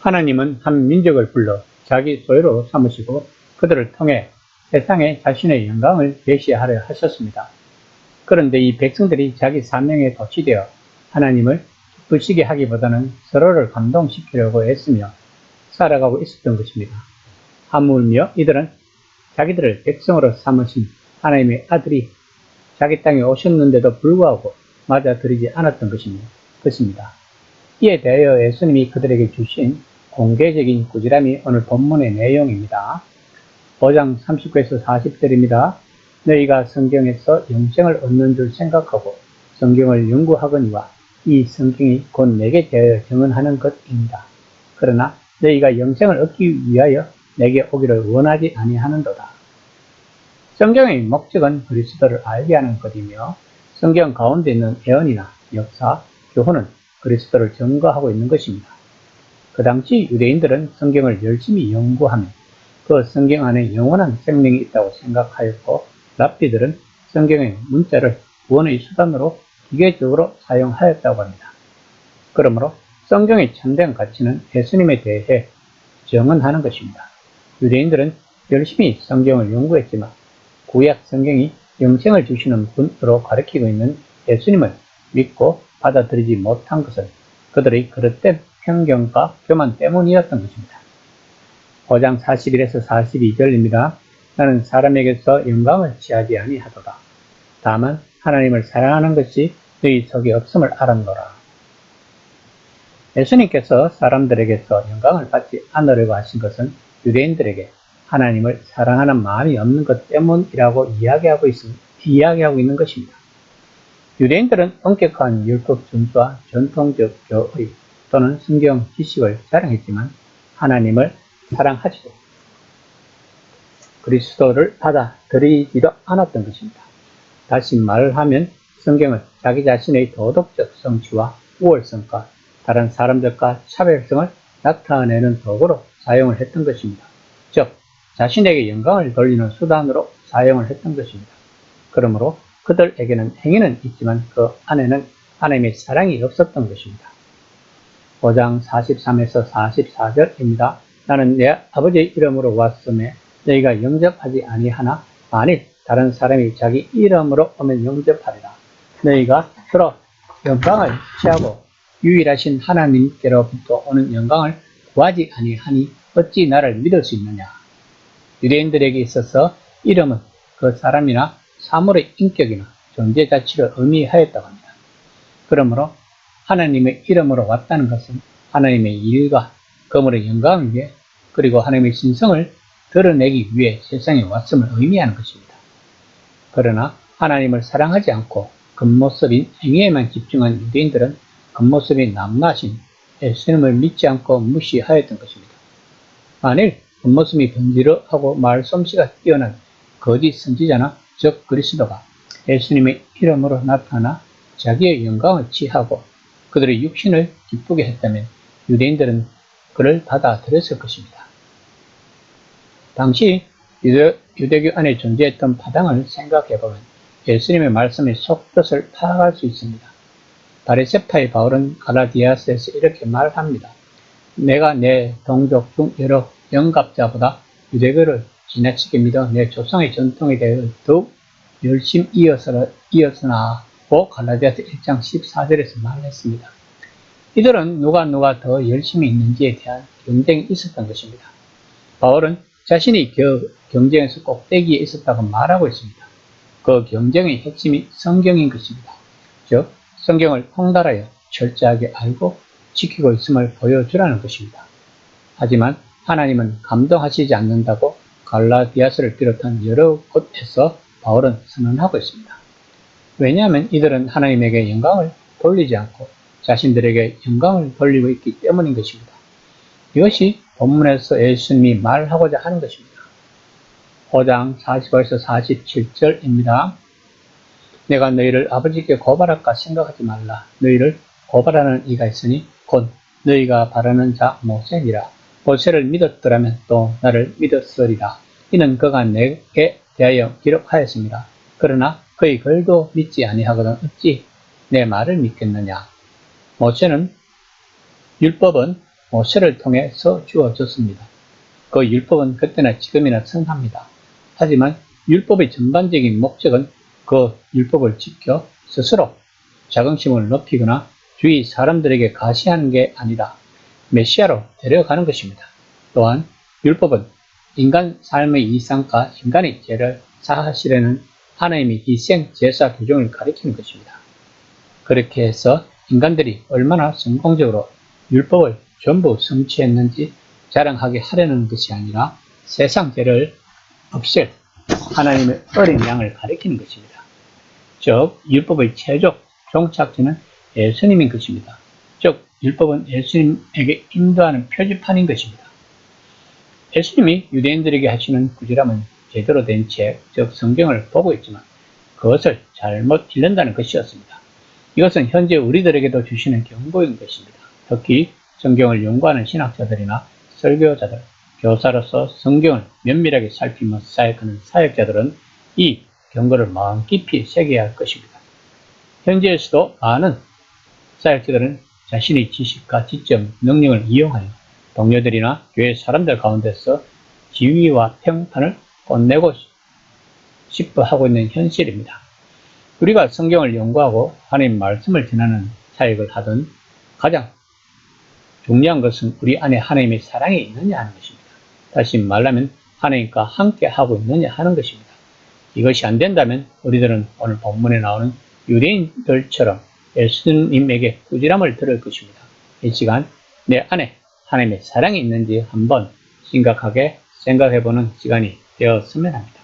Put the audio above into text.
하나님은 한 민족을 불러 자기 소유로 삼으시고 그들을 통해 세상에 자신의 영광을 계시하려 하셨습니다. 그런데 이 백성들이 자기 사명에 도취되어 하나님을 기쁘시게 하기보다는 서로를 감동시키려고 애쓰며 살아가고 있었던 것입니다. 하물며 이들은 자기들을 백성으로 삼으신 하나님의 아들이 자기 땅에 오셨는데도 불구하고 맞아들이지 않았던 것입니다. 이에 대하여 예수님이 그들에게 주신 공개적인 꾸지람이 오늘 본문의 내용입니다. 5장 39에서 40절입니다. 너희가 성경에서 영생을 얻는 줄 생각하고 성경을 연구하거니와 이 성경이 곧 내게 대하여 증언하는 것입니다. 그러나 너희가 영생을 얻기 위하여 내게 오기를 원하지 아니하는도다. 성경의 목적은 그리스도를 알게 하는 것이며 성경 가운데 있는 예언이나 역사, 교훈은 그리스도를 증거하고 있는 것입니다. 그 당시 유대인들은 성경을 열심히 연구하며 그 성경 안에 영원한 생명이 있다고 생각하였고 랍비들은 성경의 문자를 구원의 수단으로 기계적으로 사용하였다고 합니다. 그러므로 성경의 참된 가치는 예수님에 대해 증언하는 것입니다. 유대인들은 열심히 성경을 연구했지만 구약 성경이 영생을 주시는 분으로 가리키고 있는 예수님을 믿고 받아들이지 못한 것은 그들의 그릇된 편견과 교만 때문이었던 것입니다. 5장 41에서 42절입니다. 나는 사람에게서 영광을 취하지 아니하도다. 다만 하나님을 사랑하는 것이 너희 속에 없음을 알았노라. 예수님께서 사람들에게서 영광을 받지 않으려고 하신 것은 유대인들에게 하나님을 사랑하는 마음이 없는 것 때문이라고 이야기하고 있는 것입니다. 유대인들은 엄격한 율법 준수와 전통적 교의 또는 성경 지식을 자랑했지만 하나님을 사랑하지도 그리스도를 받아들이지도 않았던 것입니다. 다시 말하면 성경을 자기 자신의 도덕적 성취와 우월성과 다른 사람들과 차별성을 나타내는 도구로 사용을 했던 것입니다. 즉 자신에게 영광을 돌리는 수단으로 사용을 했던 것입니다. 그러므로 그들에게는 행위는 있지만 그 안에는 하나님의 사랑이 없었던 것입니다. 5장 43에서 44절입니다. 나는 내 아버지의 이름으로 왔음에 너희가 영접하지 아니하나 만일 다른 사람이 자기 이름으로 오면 영접하리라. 너희가 서로 영광을 취하고 유일하신 하나님께로부터 오는 영광을 구하지 아니하니 어찌 나를 믿을 수 있느냐. 유대인들에게 있어서 이름은 그 사람이나 사물의 인격이나 존재 자체를 의미하였다고 합니다. 그러므로 하나님의 이름으로 왔다는 것은 하나님의 일과 그물의 영광을 위해 그리고 하나님의 신성을 드러내기 위해 세상에 왔음을 의미하는 것입니다. 그러나 하나님을 사랑하지 않고 겉모습인 행위에만 집중한 유대인들은 겉모습이 남나신 예수님을 믿지 않고 무시하였던 것입니다. 만일 겉모습이 번지르하고 말솜씨가 뛰어난 거짓 선지자나 즉 그리스도가 예수님의 이름으로 나타나 자기의 영광을 취하고 그들의 육신을 기쁘게 했다면 유대인들은 그를 받아들였을 것입니다. 당시 유대교 안에 존재했던 파당을 생각해보면 예수님의 말씀의 속뜻을 파악할 수 있습니다. 바리새파의 바울은 갈라디아서에서 이렇게 말합니다. 내가 내 동족 중 여러 영갑자보다 유대교를 지나치게 믿어 내 조상의 전통에 대해 더욱 열심히 이었으나 고 갈라디아서 1장 14절에서 말했습니다. 이들은 누가 더 열심히 있는지에 대한 경쟁이 있었던 것입니다. 바울은 자신이 경쟁에서 꼭대기에 있었다고 말하고 있습니다. 그 경쟁의 핵심이 성경인 것입니다. 즉 성경을 통달하여 철저하게 알고 지키고 있음을 보여주라는 것입니다. 하지만 하나님은 감동하시지 않는다고 갈라디아서를 비롯한 여러 곳에서 바울은 선언하고 있습니다. 왜냐하면 이들은 하나님에게 영광을 돌리지 않고 자신들에게 영광을 돌리고 있기 때문인 것입니다. 이것이 본문에서 예수님이 말하고자 하는 것입니다. 5장 45에서 47절입니다. 내가 너희를 아버지께 고발할까 생각하지 말라. 너희를 고발하는 이가 있으니 곧 너희가 바라는 자 모세니라. 모세를 믿었더라면 또 나를 믿었으리라. 이는 그가 내게 대하여 기록하였습니다. 그러나 그의 글도 믿지 아니하거든 어찌 내 말을 믿겠느냐. 모세는 율법은 모세를 통해서 주어졌습니다. 그 율법은 그때나 지금이나 성합니다. 하지만 율법의 전반적인 목적은 그 율법을 지켜 스스로 자긍심을 높이거나 주위 사람들에게 가시하는 게 아니라 메시아로 데려가는 것입니다. 또한 율법은 인간 삶의 이상과 인간의 죄를 사하시려는 하나님의 희생 제사 규정을 가리키는 것입니다. 그렇게 해서 인간들이 얼마나 성공적으로 율법을 전부 성취했는지 자랑하게 하려는 것이 아니라 세상 죄를 없앨 하나님의 어린 양을 가리키는 것입니다. 즉 율법의 최종 종착지는 예수님인 것입니다. 즉 율법은 예수님에게 인도하는 표지판인 것입니다. 예수님이 유대인들에게 하시는 구절함은 제대로 된 책, 즉 성경을 보고 있지만 그것을 잘못 읽는다는 것이었습니다. 이것은 현재 우리들에게도 주시는 경고인 것입니다. 특히 성경을 연구하는 신학자들이나 설교자들, 교사로서 성경을 면밀하게 살피며 사역하는 사역자들은 이 경고를 마음 깊이 새겨야 할 것입니다. 현재에서도 많은 사역자들은 자신의 지식과 지적, 능력을 이용하여 동료들이나 교회 사람들 가운데서 지위와 평판을 뽐내고 싶어 하고 있는 현실입니다. 우리가 성경을 연구하고 하나님 말씀을 전하는 사역을 하든 가장 중요한 것은 우리 안에 하나님의 사랑이 있느냐 하는 것입니다. 다시 말하면 하나님과 함께 하고 있느냐 하는 것입니다. 이것이 안 된다면 우리들은 오늘 본문에 나오는 유대인들처럼 예수님에게 꾸지람을 들을 것입니다. 이 시간 내 안에 하나님의 사랑이 있는지 한번 심각하게 생각해보는 시간이 되었으면 합니다.